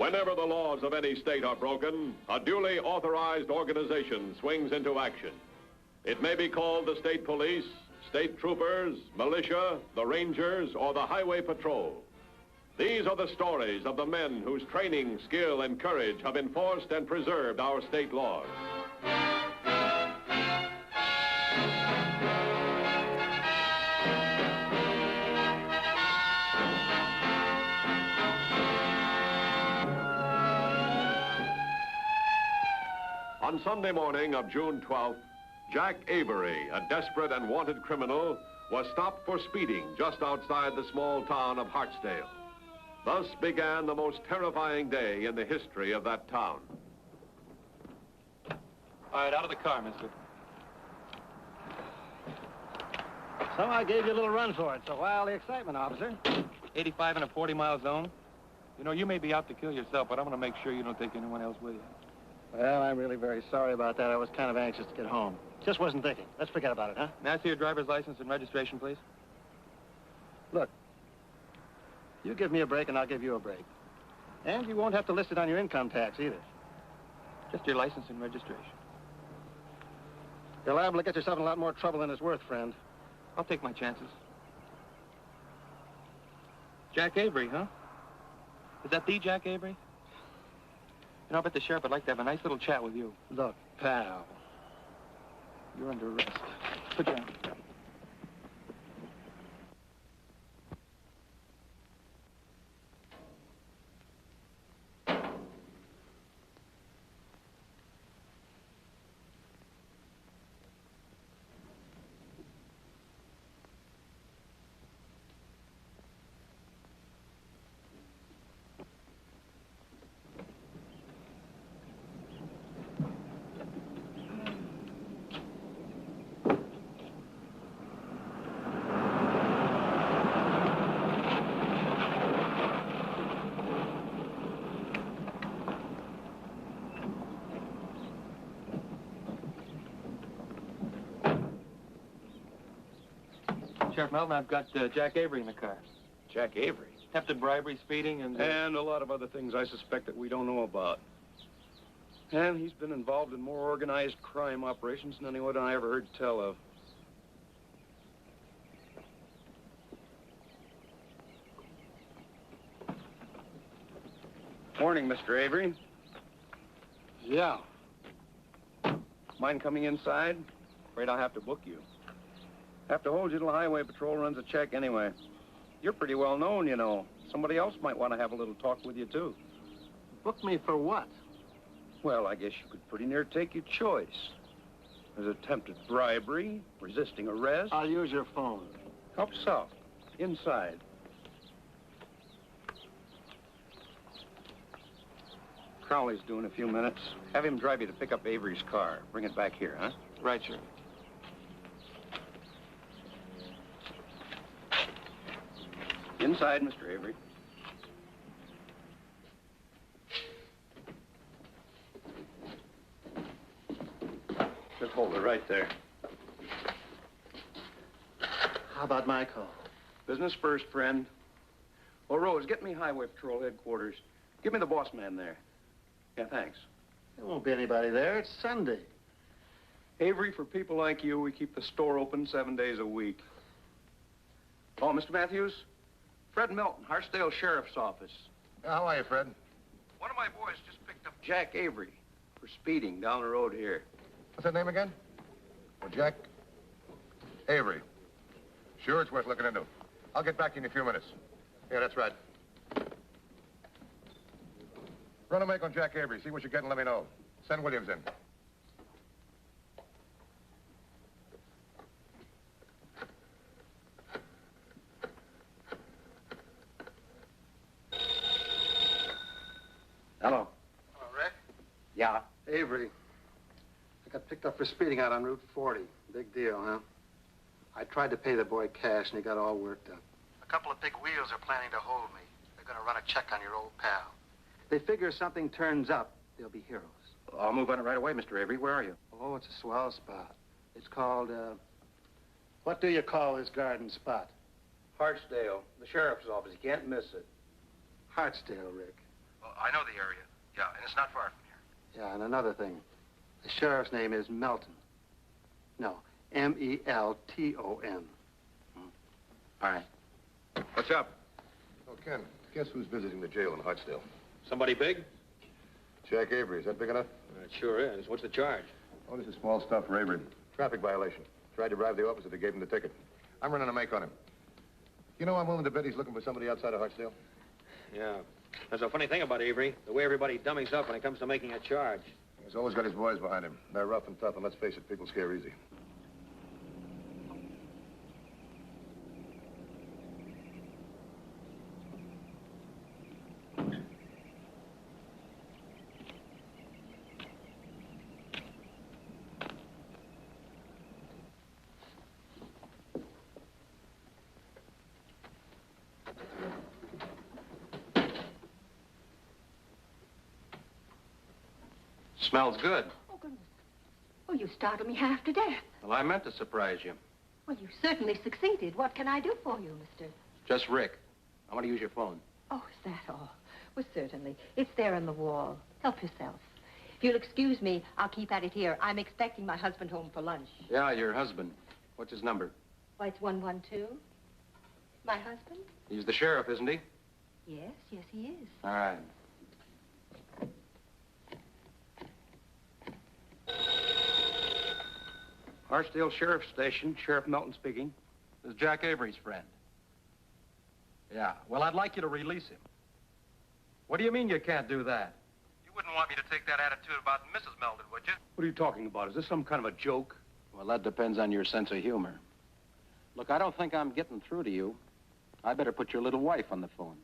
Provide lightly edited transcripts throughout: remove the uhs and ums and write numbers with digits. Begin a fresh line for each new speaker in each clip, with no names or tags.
Whenever the laws of any state are broken, a duly authorized organization swings into action. It may be called the state police, state troopers, militia, the rangers, or the highway patrol. These are the stories of the men whose training, skill, and courage have enforced and preserved our state laws. On Sunday morning of June 12th, Jack Avery, a desperate and wanted criminal, was stopped for speeding just outside the small town of Hartsdale. Thus began the most terrifying day in the history of that town.
All right, out of the car, mister.
So I gave you a little run for it. So why all the excitement, officer?
85 in a 40-mile zone. You know, you may be out to kill yourself, but I'm going to make sure you don't take anyone else with you.
Well, I'm really very sorry about that. I was kind of anxious to get home. Just wasn't thinking. Let's forget about it, huh?
May I see your driver's license and registration, please?
Look, you give me a break and I'll give you a break. And you won't have to list it on your income tax either.
Just your license and registration.
You're liable to get yourself in a lot more trouble than it's worth, friend.
I'll take my chances. Jack Avery, huh? Is that the Jack Avery? You know, I bet the sheriff would like to have a nice little chat with you.
Look, pal.
You're under arrest. Put down. Sheriff Melvin, I've got Jack Avery in the car.
Jack Avery?
Hefted bribery, speeding, and...
And a lot of other things I suspect that we don't know about. And he's been involved in more organized crime operations than anyone I ever heard tell of. Morning, Mr. Avery.
Yeah.
Mind coming inside? Afraid I'll have to book you. Have to hold you till the highway patrol runs a check anyway. You're pretty well known, you know. Somebody else might want to have a little talk with you, too.
Book me for what?
Well, I guess you could pretty near take your choice. There's attempted bribery, resisting arrest.
I'll use your phone.
Help yourself. Inside. Crowley's due in a few minutes. Have him drive you to pick up Avery's car. Bring it back here, huh?
Right, Sheriff.
Inside, Mr. Avery. Just hold it right there.
How about my call?
Business first, friend. Oh, Rose, get me Highway Patrol headquarters. Give me the boss man there. Yeah, thanks.
There won't be anybody there. It's Sunday.
Avery, for people like you, we keep the store open 7 days a week. Oh, Mr. Matthews? Fred Milton, Hartsdale Sheriff's Office.
How are you, Fred?
One of my boys just picked up Jack Avery for speeding down the road here.
What's that name again? Oh, Jack Avery. Sure, it's worth looking into. I'll get back to you in a few minutes. Yeah, that's right. Run a make on Jack Avery. See what you get and let me know. Send Williams in.
Hello.
Hello, Rick.
Yeah.
Avery. I got picked up for speeding out on Route 40. Big deal, huh? I tried to pay the boy cash, and he got all worked up. A couple of big wheels are planning to hold me. They're going to run a check on your old pal. They figure if something turns up, they'll be heroes.
I'll move on it right away, Mr. Avery. Where are you?
Oh, it's a swell spot. It's called, what do you call this garden spot?
Hartsdale, the sheriff's office. You can't miss it.
Hartsdale, Rick.
Oh, I know the area. Yeah, and it's not far from here.
Yeah, and another thing. The sheriff's name is Melton. No, M-E-L-T-O-N.
All right.
What's up?
Oh, Ken, guess who's visiting the jail in Hartsdale?
Somebody big?
Jack Avery. Is that big enough?
It sure is. What's the charge?
Oh, this is small stuff for Avery. Traffic violation. Tried to bribe the officer that gave him the ticket. I'm running a make on him. You know, I'm willing to bet he's looking for somebody outside of Hartsdale.
Yeah. There's a funny thing about Avery. The way everybody dummies up when it comes to making a charge.
He's always got his boys behind him. They're rough and tough, and let's face it, people scare easy.
Smells good.
Oh, goodness. Oh, you startled me half to death.
Well, I meant to surprise you.
Well, you certainly succeeded. What can I do for you, mister?
Just Rick. I want to use your phone.
Oh, is that all? Well, certainly. It's there on the wall. Help yourself. If you'll excuse me, I'll keep at it here. I'm expecting my husband home for lunch.
Yeah, your husband. What's his number?
Why, it's 112. My husband?
He's the sheriff, isn't he?
Yes, yes, he is.
All right. Hartsdale Sheriff's Station, Sheriff Melton speaking. This is Jack Avery's friend. Yeah, well, I'd like you to release him. What do you mean you can't do that?
You wouldn't want me to take that attitude about Mrs. Melton, would you?
What are you talking about? Is this some kind of a joke? Well, that depends on your sense of humor. Look, I don't think I'm getting through to you. I better put your little wife on the phone.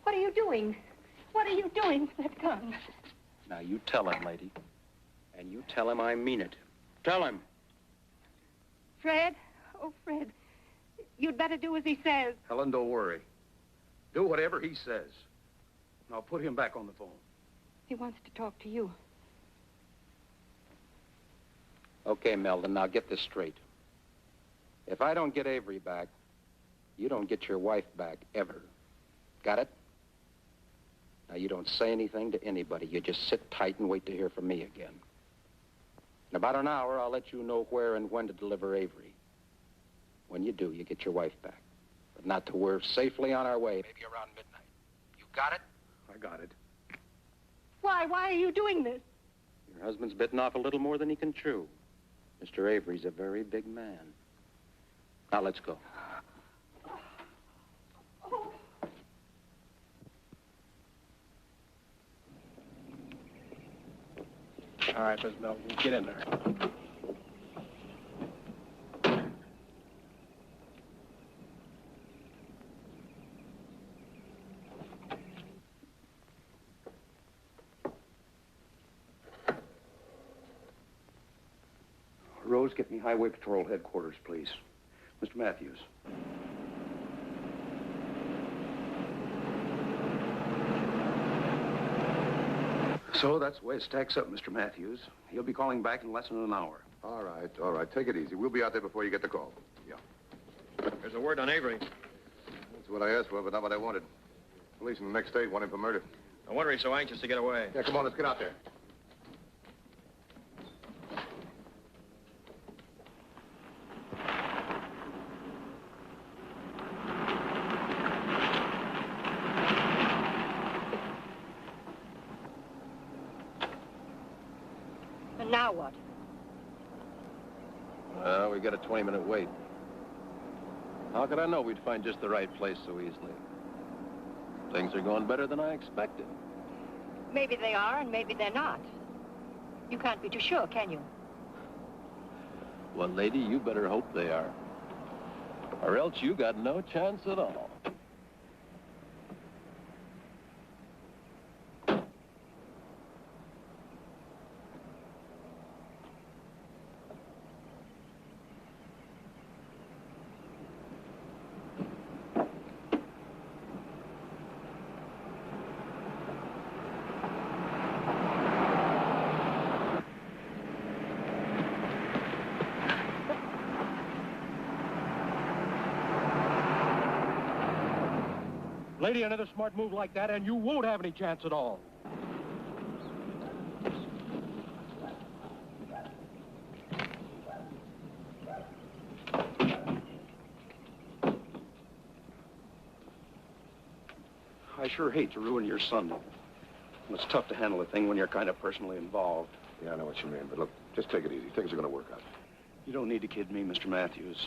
What are you doing? What are you doing with that gun?
Now, you tell him, lady. And you tell him I mean it. Tell him.
Fred? Oh, Fred. You'd better do as he says.
Helen, don't worry. Do whatever he says. Now, put him back on the phone.
He wants to talk to you.
Okay, Meldon, now get this straight. If I don't get Avery back, you don't get your wife back, ever. Got it? Now, you don't say anything to anybody. You just sit tight and wait to hear from me again. In about an hour, I'll let you know where and when to deliver Avery. When you do, you get your wife back. But not till we're safely on our way, maybe around midnight. You got it? I got it.
Why? Why are you doing this?
Your husband's bitten off a little more than he can chew. Mr. Avery's a very big man. Now, let's go. All right, Miss Melton, get in there. Rose, get me Highway Patrol headquarters, please. Mr. Matthews. So that's the way it stacks up, Mr. Matthews. He'll be calling back in less than an hour.
All right. Take it easy. We'll be out there before you get the call. Yeah.
There's a word on Avery.
That's what I asked for, but not what I wanted. Police in the next state want him for murder.
No wonder he's so anxious to get away.
Yeah, come on, let's get out there.
And now what?
Well, we got a 20-minute wait. How could I know we'd find just the right place so easily? Things are going better than I expected.
Maybe they are and maybe they're not. You can't be too sure, can you?
Well, lady, you better hope they are. Or else you got no chance at all. lady another smart move like that, and you won't have any chance at all.
I sure hate to ruin your Sunday. It's tough to handle a thing when you're kind of personally involved.
Yeah, I know what you mean, but look, just take it easy. Things are going to work out.
You don't need to kid me, Mr. Matthews.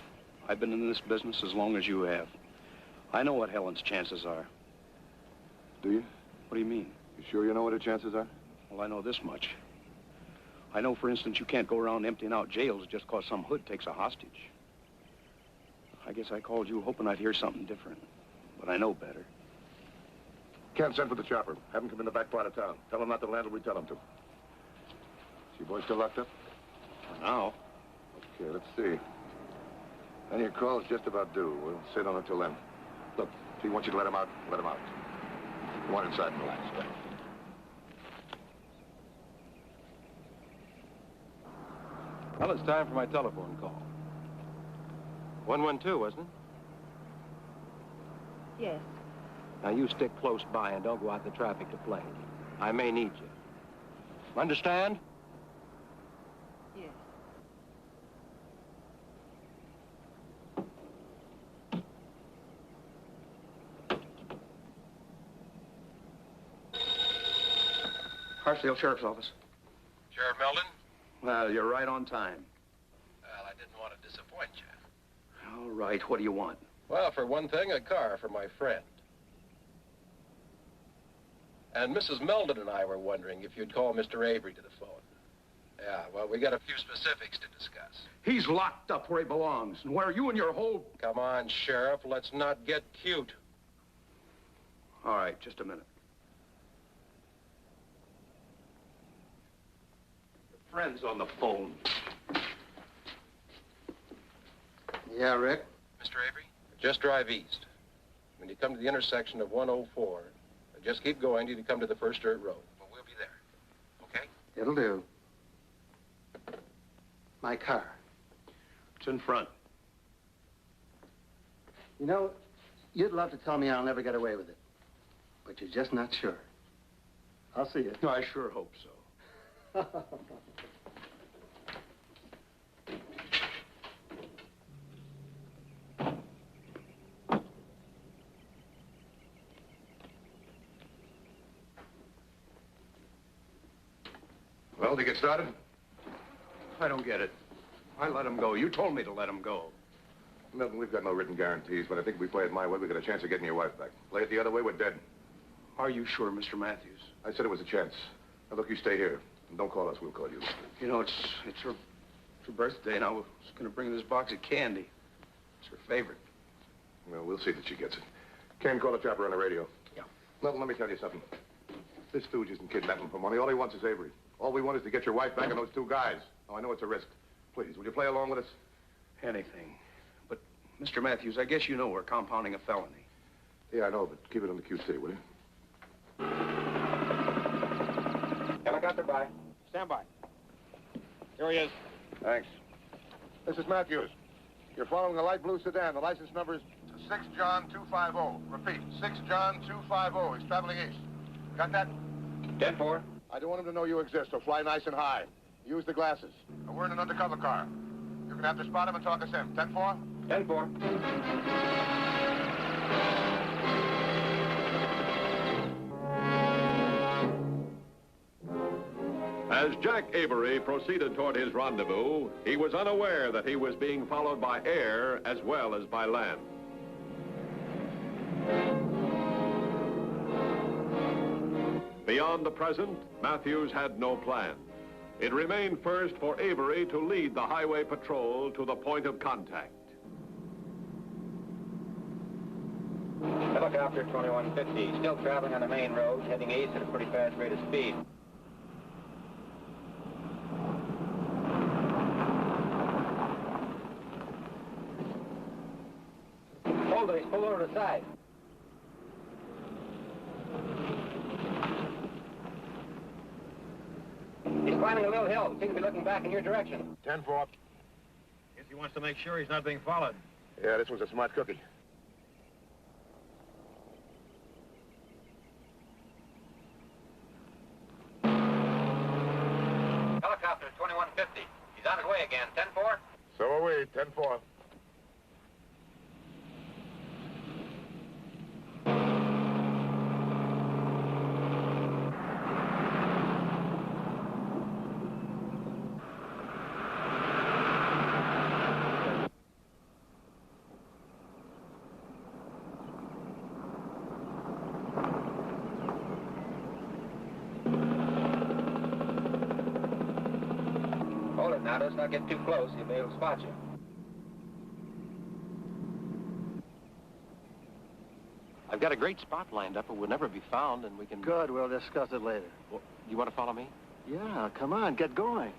I've been in this business as long as you have. I know what Helen's chances are.
Do you?
What do you mean?
You sure you know what her chances are?
Well, I know this much. I know, for instance, you can't go around emptying out jails just because some hood takes a hostage. I guess I called you hoping I'd hear something different, but I know better.
Can't send for the chopper. Have him come in the back part of town. Tell him not to land till we tell him to. Is your boy still locked up?
For now.
Okay, let's see. Then your call's just about due. We'll sit on it till then. Look, if he wants you to let him out, let him out. Go on inside and relax.
Well, it's time for my telephone call. 112, wasn't it?
Yes.
Now, you stick close by and don't go out the traffic to play. I may need you. Understand?
Yes.
Hartsdale Sheriff's Office.
Sheriff Meldon?
Well, you're right on time.
Well, I didn't want to disappoint you.
All right, what do you want?
Well, for one thing, a car for my friend. And Mrs. Meldon and I were wondering if you'd call Mr. Avery to the phone. Yeah, well, we got a few specifics to discuss.
He's locked up where he belongs, and where you and your whole...
Come on, Sheriff, let's not get cute.
All right, just a minute. Your friend's on the phone.
Yeah, Rick?
Mr. Avery, just drive east. When you come to the intersection of 104, just keep going till you come to the first dirt road. Well, we'll be there. Okay?
It'll do. My car.
It's in front.
You know, you'd love to tell me I'll never get away with it. But you're just not sure. I'll see you.
I sure hope so.
Well, to get started?
I don't get it. I let him go. You told me to let him go.
Milton, we've got no written guarantees, but I think if we play it my way, we got a chance of getting your wife back. Play it the other way, we're dead.
Are you sure, Mr. Matthews?
I said it was a chance. Now, look, you stay here. And don't call us, we'll call you.
You know, it's her birthday, and I was going to bring this box of candy. It's her favorite.
Well, we'll see that she gets it. Ken, call the chopper on the radio.
Yeah.
Milton, let me tell you something. This stooge isn't kidnapping for money. All he wants is Avery. All we want is to get your wife back and those two guys. Now, I know it's a risk. Please, will you play along with us?
Anything. But, Mr. Matthews, I guess you know we're compounding a felony.
Yeah, I know, but keep it on the QC, will you?
Helicopter by. Stand by. Here he is.
Thanks. This is Matthews. You're following a light blue sedan. The license number is 6 John 250. Repeat, 6 John 250. He's traveling east. Got that?
10-4.
I don't want him to know you exist, so fly nice and high. Use the glasses. We're in an undercover car. You're going to have to spot him and talk us in. 10-4?
10-4.
As Jack Avery proceeded toward his rendezvous, he was unaware that he was being followed by air as well as by land. Beyond the present, Matthews had no plan. It remained first for Avery to lead the highway patrol to the point of contact.
Helicopter 2150, still traveling on the main road, heading east at a pretty fast rate of speed. Hold it, pull over to the side. He's climbing a little hill. Seems to be looking back in your direction.
10-4.
Guess he wants to make sure he's not being followed.
Yeah, this one's a smart cookie.
50. He's on his way again. 10-4?
So are we, 10-4.
Hold it now. Let's not get too close. He'll be able to spot you.
I've got a great spot lined up. It will never be found, and we can...
Good, we'll discuss it later.
Well, you want to follow me?
Yeah, come on, get going.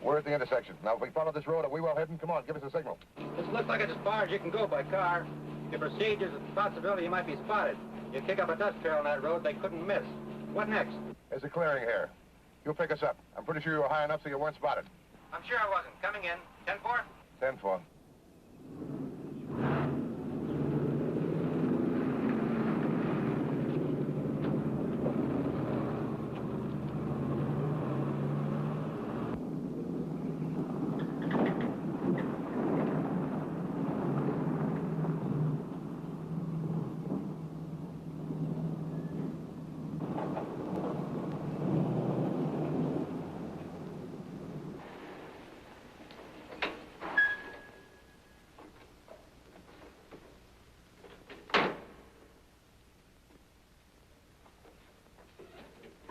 We're at the intersection. Now, if we follow this road, are we well hidden? Come on, give us a signal.
This looks like it's as far as you can go by car. You proceed, there's a possibility you might be spotted. You kick up a dust trail on that road, they couldn't miss. What next?
There's a clearing here. You'll pick us up. I'm pretty sure you were high enough so you weren't spotted.
I'm sure I wasn't. Coming in. 10-4?
10-4.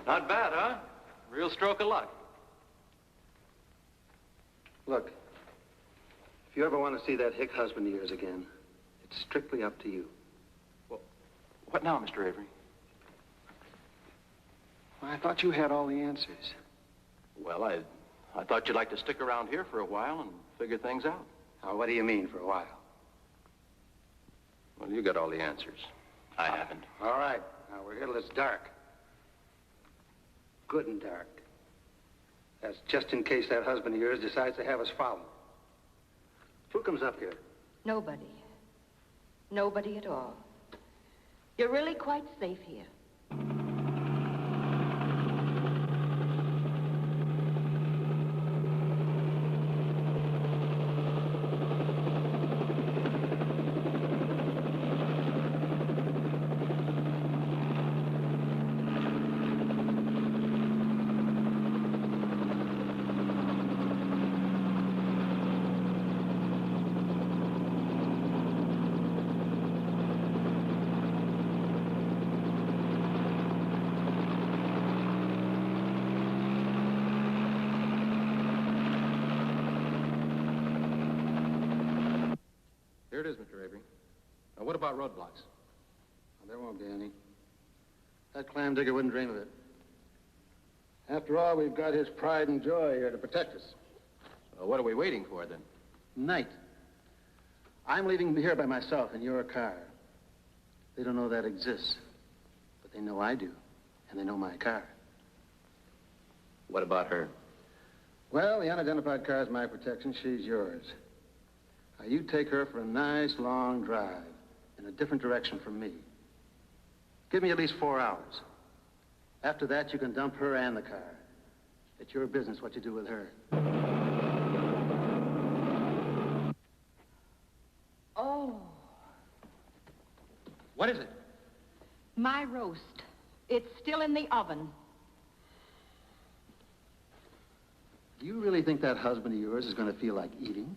Not bad, huh? Real stroke of luck.
Look, if you ever want to see that hick husband of yours again, it's strictly up to you.
Well, what now, Mr. Avery?
Well, I thought you had all the answers.
Well, I thought you'd like to stick around here for a while and figure things out.
Now, what do you mean, for a while?
Well, you got all the answers. I haven't.
All right. Now, we're here till it's dark. Good and dark. That's just in case that husband of yours decides to have us followed. Who comes up here?
Nobody. Nobody at all. You're really quite safe here.
Here it is, Mr. Avery. Now, what about roadblocks?
Well, there won't be any. That clam digger wouldn't dream of it. After all, we've got his pride and joy here to protect us.
Well, what are we waiting for, then?
Night. I'm leaving here by myself in your car. They don't know that exists, but they know I do, and they know my car.
What about her?
Well, the unidentified car's my protection. She's yours. Now, you take her for a nice, long drive in a different direction from me. Give me at least 4 hours. After that, you can dump her and the car. It's your business what you do with her.
Oh,
What is it?
my roast. It's still in the oven.
Do you really think that husband of yours is going to feel like eating?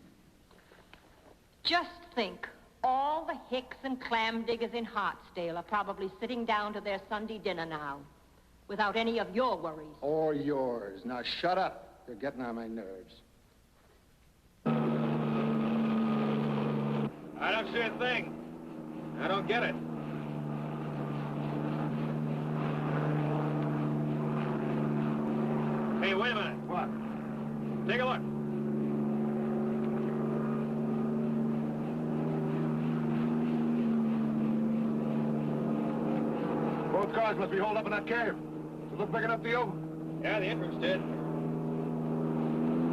Just think, all the hicks and clam diggers in Hartsdale are probably sitting down to their Sunday dinner now, without any of your worries.
Or yours. Now, shut up. You're getting on my nerves.
don't see a thing. I don't get it. Hey, wait a minute.
What?
Take a look.
Both cars must be holed up in that cave. Does it look big enough to you?
Yeah, the entrance did.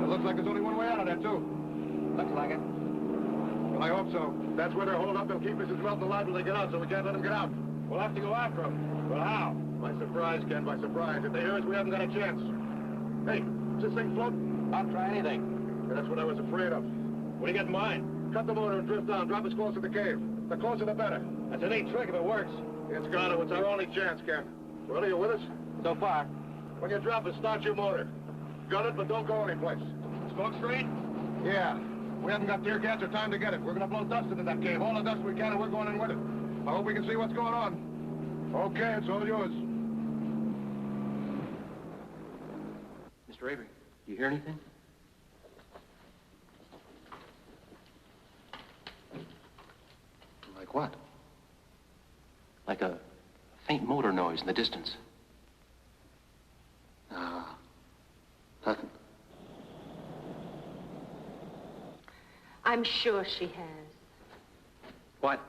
It looks like there's only one way out of there, too.
Looks like it.
Well, I hope so. That's where they're holed up. They'll keep Mrs. Melton alive till they get out, so we can't let them get out.
We'll have to go after them. But how?
By surprise, Ken, by surprise. If they hear us, we haven't got a chance. Hey, does this thing float?
I'll try anything.
Yeah, that's what I was afraid of.
What do you got in mind?
Cut the motor and drift down. Drop us close to the cave. The closer, the better.
That's a neat trick if it works.
It's got to. It's our only chance, Ken. Well, are you with us?
So far.
When you drop it, start your motor. Gun it, but don't go anyplace.
Smoke screen?
Yeah. We haven't got tear gas or time to get it. We're going to blow dust into that cave. All the dust we can, and we're going in with it. I hope we can see what's going on. Okay, it's all yours.
Mr. Avery, do you hear anything?
Like what?
Like a faint motor noise in the distance.
Nothing.
I'm sure she has.
What?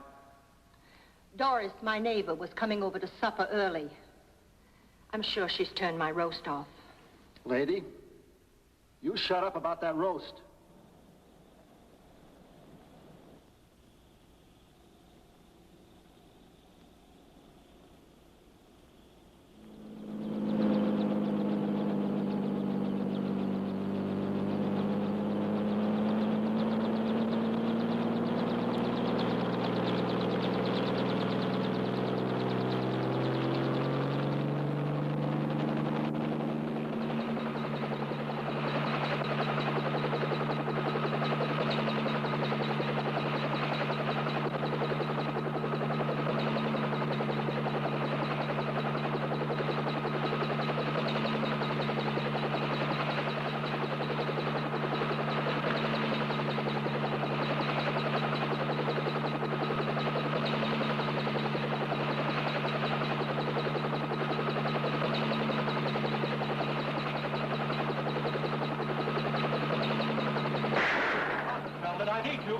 Doris, my neighbor, was coming over to supper early. I'm sure she's turned my roast off.
Lady, you shut up about that roast.
I need to.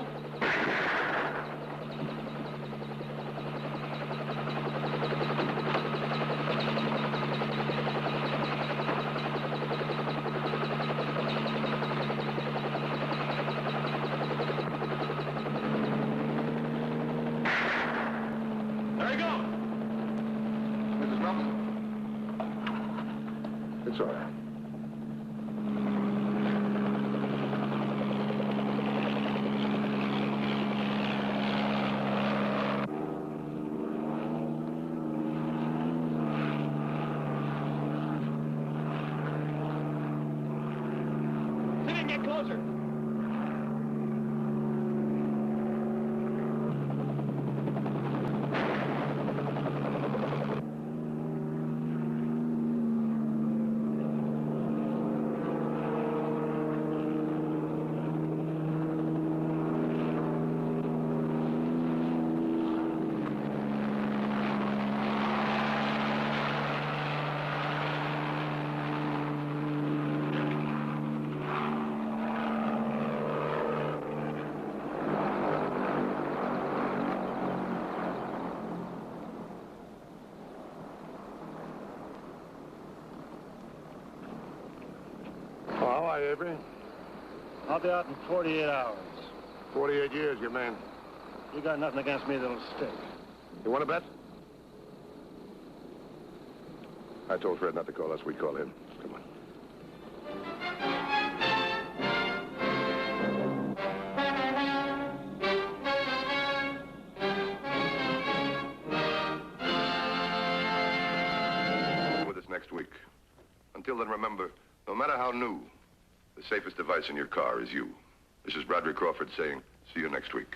There he goes.
Mrs. Melton? It's all right.
See if you can get closer.
How are you, Avery?
I'll be out in 48 hours.
48 years, you man.
You got nothing against me that'll stick.
You want to bet? I told Fred not to call us. We'd call him. Come on. With us next week. Until then, remember, no matter how new, the safest device in your car is you. This is Broderick Crawford saying, see you next week.